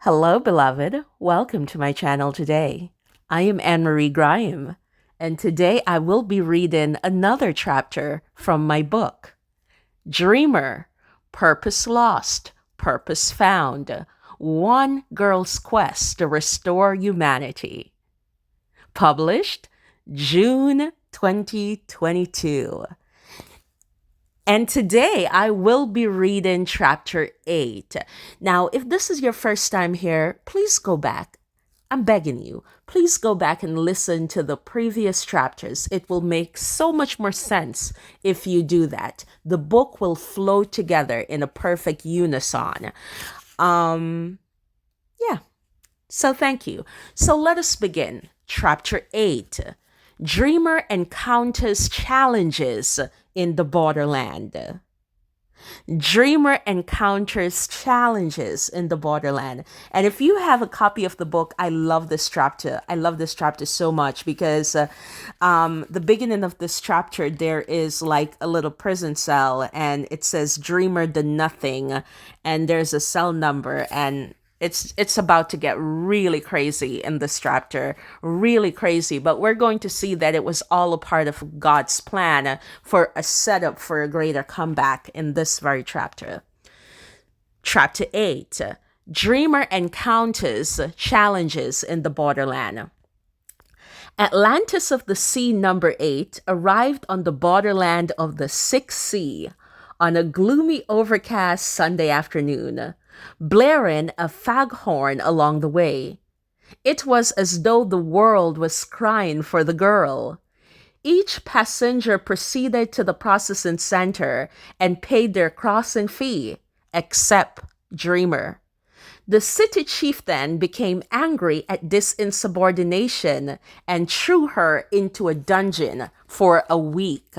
Hello, beloved. Welcome to my channel today. I am Anne Marie Graham, and today I will be reading another chapter from my book, Dreamer, Purpose Lost, Purpose Found, One Girl's Quest to Restore Humanity. Published June 2022. And today I will be reading chapter 8. Now, if this is your first time here, please go back. I'm begging you, please go back and listen to the previous chapters. It will make so much more sense if you do that. The book will flow together in a perfect unison. Yeah, so thank you. So let us begin. Chapter 8. Dreamer encounters challenges in the Borderland. Dreamer encounters challenges in the Borderland. And if you have a copy of the book, I love this chapter. I love this chapter so much because the beginning of this chapter, there is like a little prison cell and it says Dreamer the Nothing. And there's a cell number and it's about to get really crazy in this chapter, really crazy. But we're going to see that it was all a part of God's plan for a setup for a greater comeback in this very chapter. Chapter 8. Dreamer encounters challenges in the Borderland. Atlantis of the Sea number 8 arrived on the borderland of the Sixth Sea on a gloomy, overcast Sunday afternoon, blaring a foghorn along the way. It was as though the world was crying for the girl. Each passenger proceeded to the processing center and paid their crossing fee, except Dreamer. The city chieftain became angry at this insubordination and threw her into a dungeon for a week.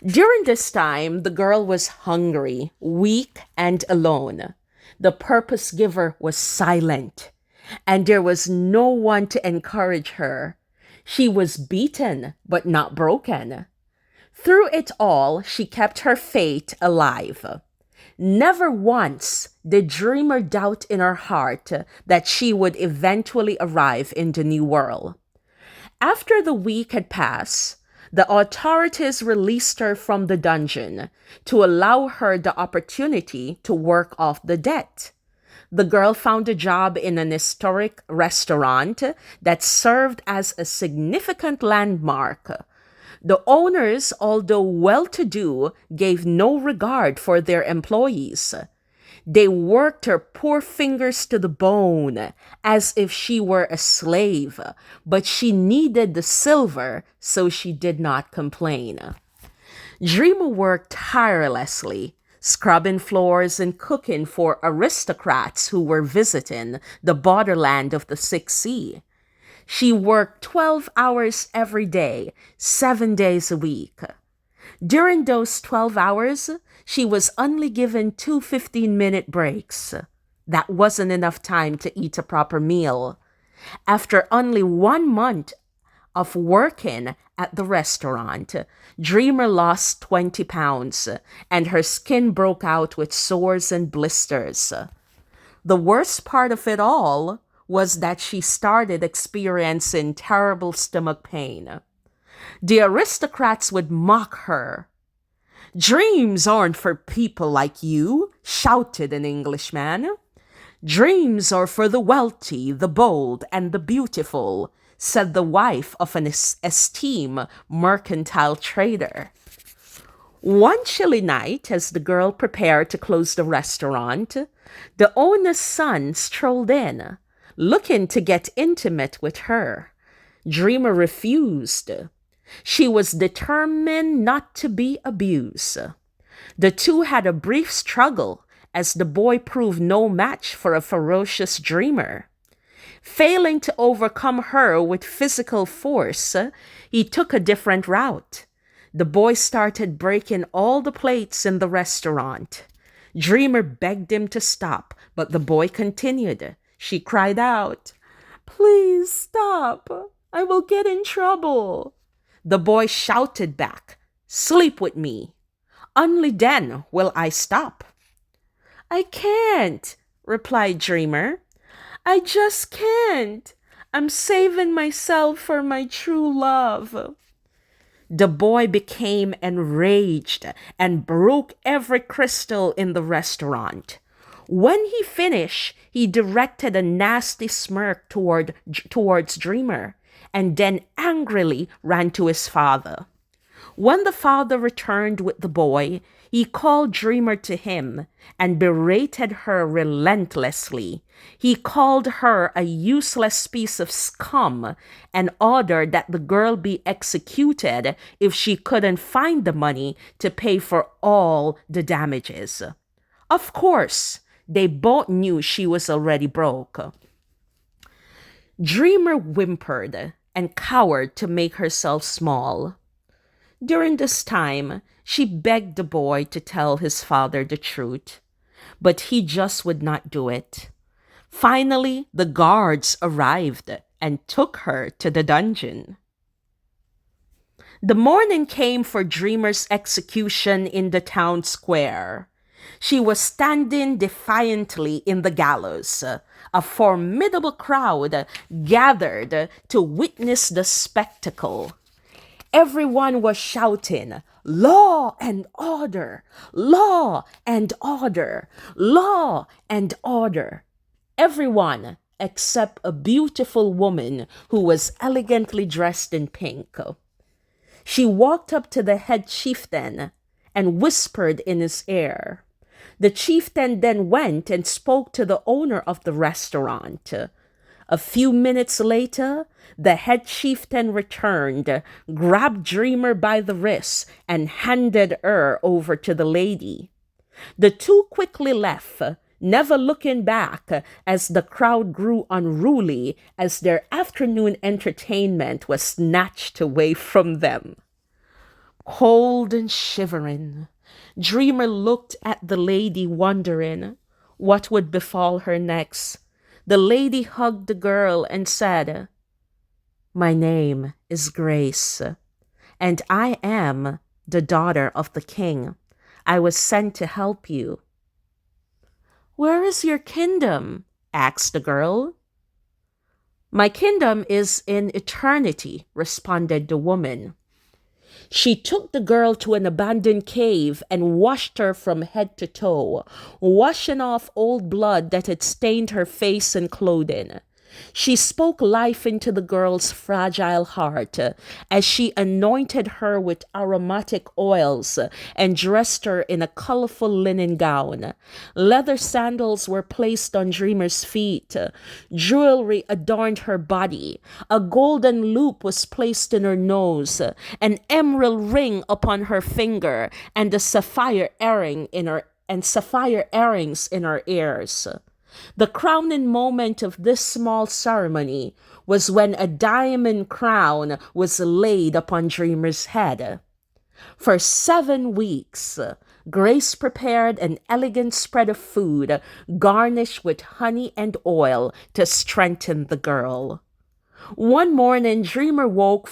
During this time, the girl was hungry, weak, and alone. The purpose giver was silent, and there was no one to encourage her. She was beaten, but not broken. Through it all, she kept her faith alive. Never once did Dreamer doubt in her heart that she would eventually arrive in the new world. After the week had passed, the authorities released her from the dungeon to allow her the opportunity to work off the debt. The girl found a job in an historic restaurant that served as a significant landmark. The owners, although well-to-do, gave no regard for their employees. They worked her poor fingers to the bone as if she were a slave, but she needed the silver, so she did not complain. Dreamer worked tirelessly, scrubbing floors and cooking for aristocrats who were visiting the borderland of the Sixth Sea. She worked 12 hours every day, 7 days a week. During those 12 hours, she was only given 2 15-minute breaks. That wasn't enough time to eat a proper meal. After only 1 month of working at the restaurant, Dreamer lost 20 pounds and her skin broke out with sores and blisters. The worst part of it all was that she started experiencing terrible stomach pain. The aristocrats would mock her. "Dreams aren't for people like you," shouted an Englishman. "Dreams are for the wealthy, the bold, and the beautiful," said the wife of an esteemed mercantile trader. One chilly night, as the girl prepared to close the restaurant, the owner's son strolled in, looking to get intimate with her. Dreamer refused. She was determined not to be abused. The two had a brief struggle as the boy proved no match for a ferocious Dreamer. Failing to overcome her with physical force, he took a different route. The boy started breaking all the plates in the restaurant. Dreamer begged him to stop, but the boy continued. She cried out, "Please stop. I will get in trouble." The boy shouted back, "Sleep with me. Only then will I stop." "I can't," replied Dreamer. I just can't. I'm saving myself for my true love. The boy became enraged and broke every crystal in the restaurant. When he finished, he directed a nasty smirk towards Dreamer and then angrily ran to his father. When the father returned with the boy, he called Dreamer to him and berated her relentlessly. He called her a useless piece of scum and ordered that the girl be executed if she couldn't find the money to pay for all the damages. Of course, they both knew she was already broke. Dreamer whimpered and cowered to make herself small. During this time, she begged the boy to tell his father the truth, but he just would not do it. Finally, the guards arrived and took her to the dungeon. The morning came for Dreamer's execution in the town square. She was standing defiantly in the gallows. A formidable crowd gathered to witness the spectacle. Everyone was shouting, "Law and order! Law and order! Law and order!" Everyone except a beautiful woman who was elegantly dressed in pink. She walked up to the head chieftain and whispered in his ear. The chieftain then went and spoke to the owner of the restaurant. A few minutes later, the head chieftain returned, grabbed Dreamer by the wrist, and handed her over to the lady. The two quickly left, never looking back as the crowd grew unruly as their afternoon entertainment was snatched away from them. Cold and shivering, Dreamer looked at the lady, wondering what would befall her next. The lady hugged the girl and said, "My name is Grace, and I am the daughter of the king. I was sent to help you." "Where is your kingdom?" asked the girl. "My kingdom is in eternity," responded the woman. She took the girl to an abandoned cave and washed her from head to toe, washing off old blood that had stained her face and clothing. She spoke life into the girl's fragile heart as she anointed her with aromatic oils and dressed her in a colorful linen gown. Leather sandals were placed on Dreamer's feet. Jewelry adorned her body. A golden loop was placed in her nose, an emerald ring upon her finger, and sapphire earrings in her ears. The crowning moment of this small ceremony was when a diamond crown was laid upon Dreamer's head. For 7 weeks, Grace prepared an elegant spread of food garnished with honey and oil to strengthen the girl. One morning, Dreamer woke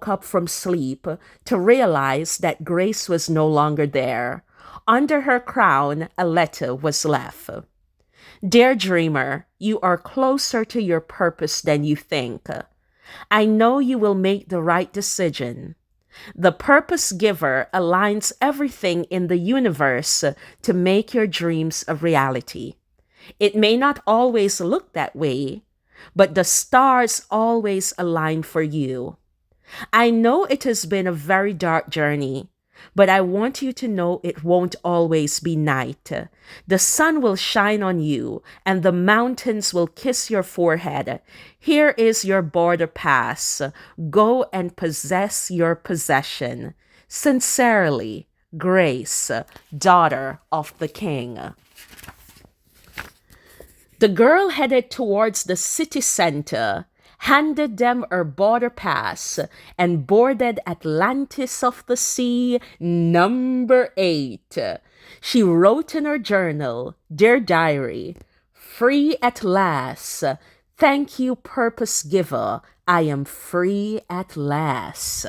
up from sleep to realize that Grace was no longer there. Under her crown, a letter was left. "Dear Dreamer, you are closer to your purpose than you think. I know you will make the right decision. The purpose giver aligns everything in the universe to make your dreams a reality. It may not always look that way, but the stars always align for you. I know it has been a very dark journey, but I want you to know it won't always be night. The sun will shine on you, and the mountains will kiss your forehead. Here is your border pass. Go and possess your possession. Sincerely, Grace, daughter of the king." The girl headed towards the city center, handed them her border pass, and boarded Atlantis of the Sea number 8. She wrote in her journal, "Dear diary, free at last. Thank you, purpose giver. I am free at last."